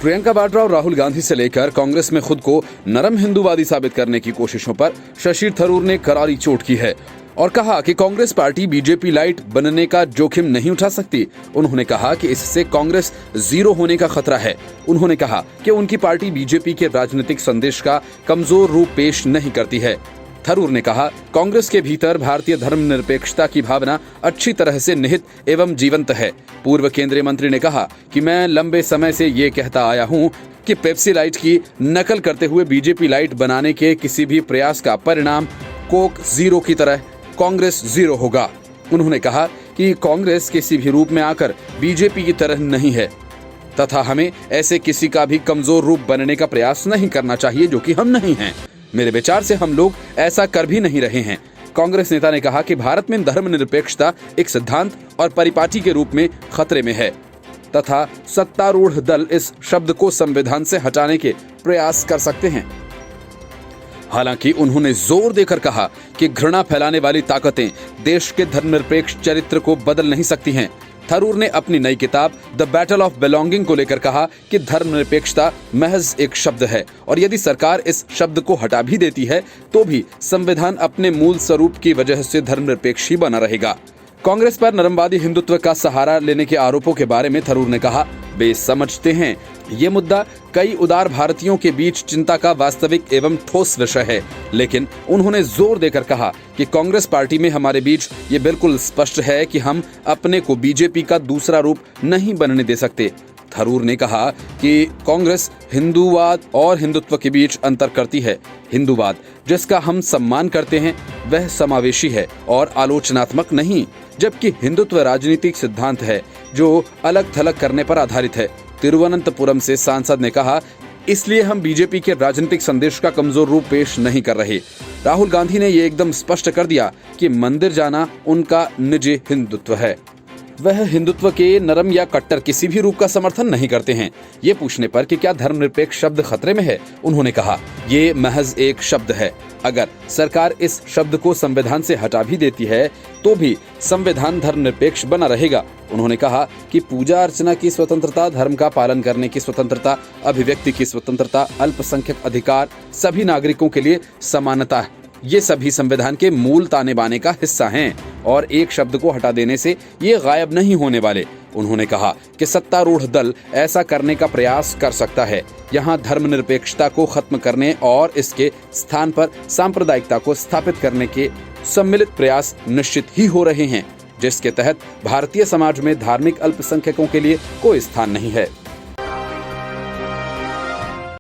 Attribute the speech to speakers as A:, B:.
A: प्रियंका वाड्रा और राहुल गांधी से लेकर कांग्रेस में खुद को नरम हिंदूवादी साबित करने की कोशिशों पर शशि थरूर ने करारी चोट की है और कहा कि कांग्रेस पार्टी बीजेपी लाइट बनने का जोखिम नहीं उठा सकती। उन्होंने कहा कि इससे कांग्रेस जीरो होने का खतरा है। उन्होंने कहा कि उनकी पार्टी बीजेपी के राजनीतिक संदेश का कमजोर रूप पेश नहीं करती है। थरूर ने कहा, कांग्रेस के भीतर भारतीय धर्मनिरपेक्षता की भावना अच्छी तरह से निहित एवं जीवंत है। पूर्व केंद्रीय मंत्री ने कहा कि मैं लंबे समय से ये कहता आया हूं कि पेप्सी लाइट की नकल करते हुए बीजेपी लाइट बनाने के किसी भी प्रयास का परिणाम कोक जीरो की तरह कांग्रेस जीरो होगा। उन्होंने कहा कि कांग्रेस किसी भी रूप में आकर बीजेपी की तरह नहीं है तथा हमें ऐसे किसी का भी कमजोर रूप बनने का प्रयास नहीं करना चाहिए जो कि हम नहीं हैं। मेरे विचार से हम लोग ऐसा कर भी नहीं रहे हैं। कांग्रेस नेता ने कहा कि भारत में धर्मनिरपेक्षता एक सिद्धांत और परिपाटी के रूप में खतरे में है तथा सत्तारूढ़ दल इस शब्द को संविधान से हटाने के प्रयास कर सकते हैं। हालांकि उन्होंने जोर देकर कहा कि घृणा फैलाने वाली ताकतें देश के धर्मनिरपेक्ष चरित्र को बदल नहीं सकती हैं। थरूर ने अपनी नई किताब द बैटल ऑफ बिलोंगिंग को लेकर कहा कि धर्मनिरपेक्षता महज एक शब्द है और यदि सरकार इस शब्द को हटा भी देती है तो भी संविधान अपने मूल स्वरूप की वजह से धर्मनिरपेक्ष ही बना रहेगा। कांग्रेस पर नरमवादी हिंदुत्व का सहारा लेने के आरोपों के बारे में थरूर ने कहा, वे समझते हैं ये मुद्दा कई उदार भारतीयों के बीच चिंता का वास्तविक एवं ठोस विषय है, लेकिन उन्होंने जोर देकर कहा कि कांग्रेस पार्टी में हमारे बीच ये बिल्कुल स्पष्ट है कि हम अपने को बीजेपी का दूसरा रूप नहीं बनने दे सकते। थरूर ने कहा कि कांग्रेस हिंदूवाद और हिंदुत्व के बीच अंतर करती है। हिंदूवाद जिसका हम सम्मान करते हैं वह समावेशी है और आलोचनात्मक नहीं, जबकि हिंदुत्व राजनीतिक सिद्धांत है जो अलग थलग करने पर आधारित है। तिरुवनंतपुरम से सांसद ने कहा, इसलिए हम बीजेपी के राजनीतिक संदेश का कमजोर रूप पेश नहीं कर रहे। राहुल गांधी ने ये एकदम स्पष्ट कर दिया कि मंदिर जाना उनका निजी हिंदुत्व है। वह हिंदुत्व के नरम या कट्टर किसी भी रूप का समर्थन नहीं करते हैं। ये पूछने पर कि क्या धर्मनिरपेक्ष शब्द खतरे में है, उन्होंने कहा, ये महज एक शब्द है। अगर सरकार इस शब्द को संविधान से हटा भी देती है तो भी संविधान धर्मनिरपेक्ष बना रहेगा। उन्होंने कहा कि पूजा अर्चना की स्वतंत्रता, धर्म का पालन करने की स्वतंत्रता, अभिव्यक्ति की स्वतंत्रता, अल्पसंख्यक अधिकार, सभी नागरिकों के लिए समानता, ये सभी संविधान के मूल ताने बाने का हिस्सा हैं और एक शब्द को हटा देने से ये गायब नहीं होने वाले। उन्होंने कहा कि सत्तारूढ़ दल ऐसा करने का प्रयास कर सकता है। यहाँ धर्मनिरपेक्षता को खत्म करने और इसके स्थान पर सांप्रदायिकता को स्थापित करने के सम्मिलित प्रयास निश्चित ही हो रहे हैं, जिसके तहत भारतीय समाज में धार्मिक अल्पसंख्यकों के लिए कोई स्थान नहीं है।